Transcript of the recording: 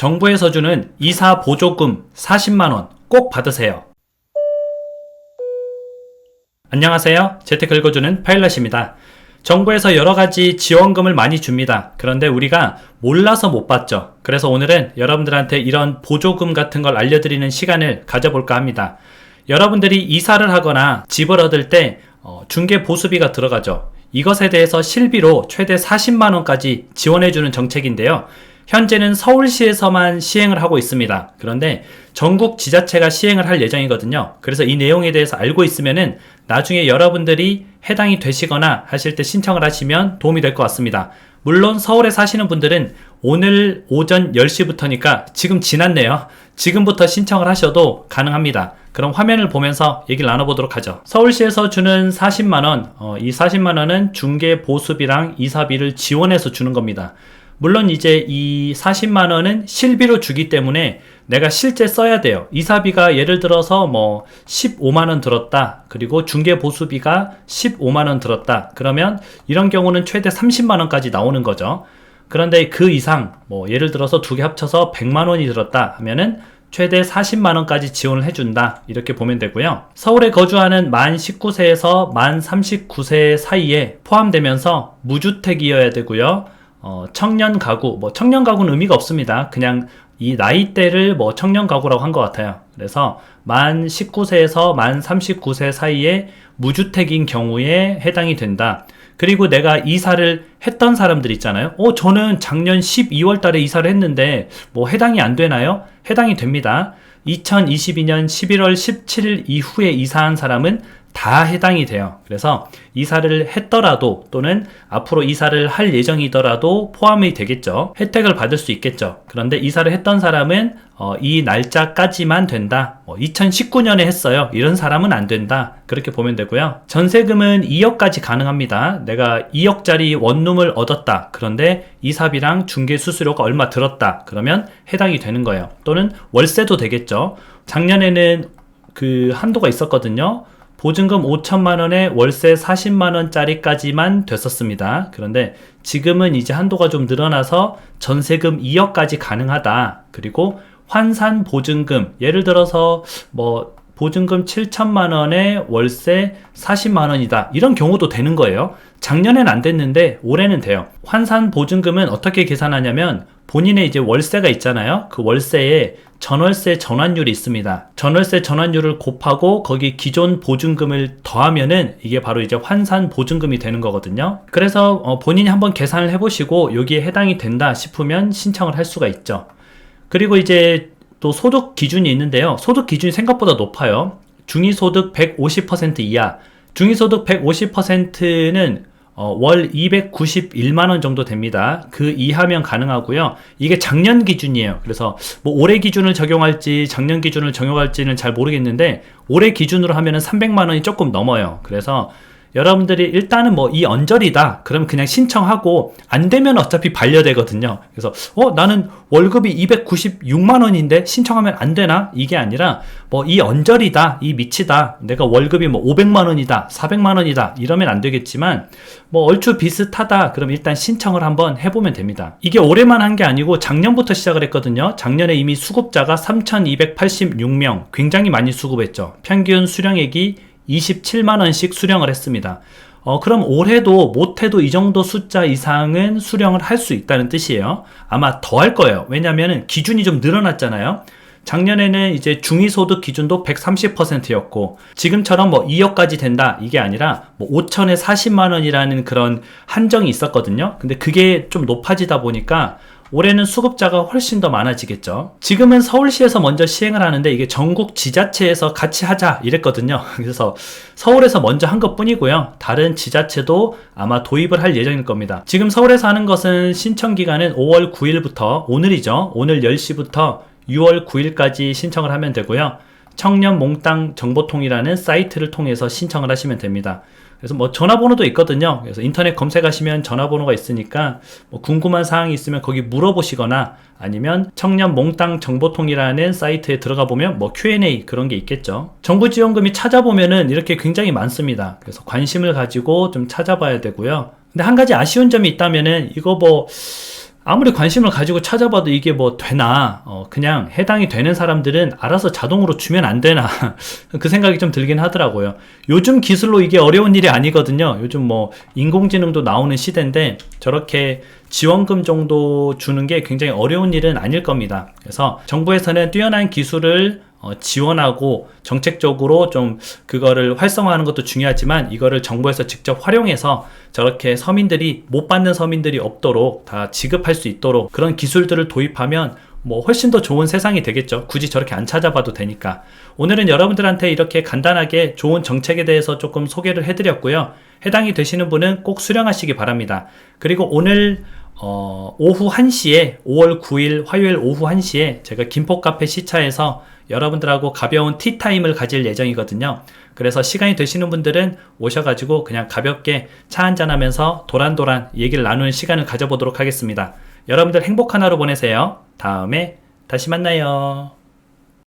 정부에서 주는 이사 보조금 40만원 꼭 받으세요. 안녕하세요. 재테크 읽어주는 파일럿입니다. 정부에서 여러가지 지원금을 많이 줍니다. 그런데 우리가 몰라서 못 받죠. 그래서 오늘은 여러분들한테 이런 보조금 같은 걸 알려드리는 시간을 가져볼까 합니다. 여러분들이 이사를 하거나 집을 얻을 때 중개 보수비가 들어가죠. 이것에 대해서 실비로 최대 40만원까지 지원해주는 정책인데요. 현재는 서울시에서만 시행을 하고 있습니다. 그런데 전국 지자체가 시행을 할 예정이거든요. 그래서 이 내용에 대해서 알고 있으면은 나중에 여러분들이 해당이 되시거나 하실 때 신청을 하시면 도움이 될 것 같습니다. 물론 서울에 사시는 분들은 오늘 오전 10시부터니까 지금 지났네요. 지금부터 신청을 하셔도 가능합니다. 그럼 화면을 보면서 얘기를 나눠보도록 하죠. 서울시에서 주는 40만원, 이 40만원은 중개 보수비랑 이사비를 지원해서 주는 겁니다. 물론 이제 이 40만원은 실비로 주기 때문에 내가 실제 써야 돼요. 이사비가 예를 들어서 15만원 들었다. 그리고 중개보수비가 15만원 들었다. 그러면 이런 경우는 최대 30만원까지 나오는 거죠. 그런데 그 이상 예를 들어서 두 개 합쳐서 100만원이 들었다 하면은 최대 40만원까지 지원을 해준다. 이렇게 보면 되고요. 서울에 거주하는 만 19세에서 만 39세 사이에 포함되면서 무주택이어야 되고요. 청년 가구, 청년 가구는 의미가 없습니다. 그냥 이 나이대를 청년 가구라고 한 것 같아요. 그래서 만 19세에서 만 39세 사이에 무주택인 경우에 해당이 된다. 그리고 내가 이사를 했던 사람들 있잖아요. 저는 작년 12월 달에 이사를 했는데 해당이 안 되나요? 해당이 됩니다. 2022년 11월 17일 이후에 이사한 사람은 다 해당이 돼요. 그래서 이사를 했더라도 또는 앞으로 이사를 할 예정이더라도 포함이 되겠죠. 혜택을 받을 수 있겠죠. 그런데 이사를 했던 사람은 이 날짜까지만 된다. 2019년에 했어요. 이런 사람은 안 된다. 그렇게 보면 되고요. 전세금은 2억까지 가능합니다. 내가 2억짜리 원룸을 얻었다. 그런데 이사비랑 중개 수수료가 얼마 들었다. 그러면 해당이 되는 거예요. 또는 월세도 되겠죠. 작년에는 그 한도가 있었거든요. 보증금 5천만원에 월세 40만원짜리까지만 됐었습니다. 그런데 지금은 이제 한도가 좀 늘어나서 전세금 2억까지 가능하다. 그리고 환산 보증금, 예를 들어서 보증금 7천만원에 월세 40만원이다. 이런 경우도 되는 거예요. 작년엔 안 됐는데 올해는 돼요. 환산 보증금은 어떻게 계산하냐면 본인의 이제 월세가 있잖아요. 그 월세에 전월세 전환율이 있습니다. 전월세 전환율을 곱하고 거기 기존 보증금을 더하면은 이게 바로 이제 환산 보증금이 되는 거거든요. 그래서 본인이 한번 계산을 해보시고 여기에 해당이 된다 싶으면 신청을 할 수가 있죠. 그리고 이제 또 소득 기준이 있는데요. 소득 기준이 생각보다 높아요. 중위소득 150% 이하. 중위소득 150%는 월 291만원 정도 됩니다. 그 이하면 가능하고요. 이게 작년 기준이에요. 그래서 올해 기준을 적용할지 작년 기준을 적용할지는 잘 모르겠는데 올해 기준으로 하면은 300만원이 조금 넘어요. 그래서 여러분들이 일단은 이 언저리다. 그럼 그냥 신청하고 안 되면 어차피 반려되거든요. 그래서 나는 월급이 296만원인데 신청하면 안 되나? 이게 아니라 이 언저리다. 이 밑이다. 내가 월급이 500만원이다. 400만원이다. 이러면 안 되겠지만 얼추 비슷하다. 그럼 일단 신청을 한번 해보면 됩니다. 이게 올해만 한 게 아니고 작년부터 시작을 했거든요. 작년에 이미 수급자가 3286명. 굉장히 많이 수급했죠. 평균 수령액이 27만원씩 수령을 했습니다. 그럼 올해도 못해도 이 정도 숫자 이상은 수령을 할 수 있다는 뜻이에요. 아마 더 할 거예요. 왜냐면은 기준이 좀 늘어났잖아요. 작년에는 이제 중위소득 기준도 130%였고 지금처럼 2억까지 된다 이게 아니라 5천에 40만원이라는 그런 한정이 있었거든요. 근데 그게 좀 높아지다 보니까 올해는 수급자가 훨씬 더 많아지겠죠. 지금은 서울시에서 먼저 시행을 하는데 이게 전국 지자체에서 같이 하자 이랬거든요. 그래서 서울에서 먼저 한 것 뿐이고요. 다른 지자체도 아마 도입을 할 예정일 겁니다. 지금 서울에서 하는 것은 신청 기간은 5월 9일부터 오늘이죠. 오늘 10시부터 6월 9일까지 신청을 하면 되고요. 청년 몽땅 정보통이라는 사이트를 통해서 신청을 하시면 됩니다. 그래서 전화번호도 있거든요. 그래서 인터넷 검색하시면 전화번호가 있으니까 궁금한 사항이 있으면 거기 물어보시거나 아니면 청년 몽땅 정보통이라는 사이트에 들어가 보면 Q&A 그런 게 있겠죠. 정부 지원금이 찾아보면은 이렇게 굉장히 많습니다. 그래서 관심을 가지고 좀 찾아봐야 되고요. 근데 한 가지 아쉬운 점이 있다면은 이거 아무리 관심을 가지고 찾아봐도 이게 뭐 되나, 그냥 해당이 되는 사람들은 알아서 자동으로 주면 안 되나, 그 생각이 좀 들긴 하더라고요. 요즘 기술로 이게 어려운 일이 아니거든요. 요즘 뭐 인공지능도 나오는 시대인데 저렇게 지원금 정도 주는 게 굉장히 어려운 일은 아닐 겁니다. 그래서 정부에서는 뛰어난 기술을 지원하고 정책적으로 좀 그거를 활성화하는 것도 중요하지만 이거를 정부에서 직접 활용해서 저렇게 서민들이 못 받는 서민들이 없도록 다 지급할 수 있도록 그런 기술들을 도입하면 뭐 훨씬 더 좋은 세상이 되겠죠. 굳이 저렇게 안 찾아봐도 되니까. 오늘은 여러분들한테 이렇게 간단하게 좋은 정책에 대해서 조금 소개를 해드렸고요. 해당이 되시는 분은 꼭 수령하시기 바랍니다. 그리고 오늘 오후 1시에 5월 9일 화요일 오후 1시에 제가 김포카페 시차에서 여러분들하고 가벼운 티타임을 가질 예정이거든요. 그래서 시간이 되시는 분들은 오셔가지고 그냥 가볍게 차 한잔하면서 도란도란 얘기를 나누는 시간을 가져보도록 하겠습니다. 여러분들 행복한 하루 보내세요. 다음에 다시 만나요.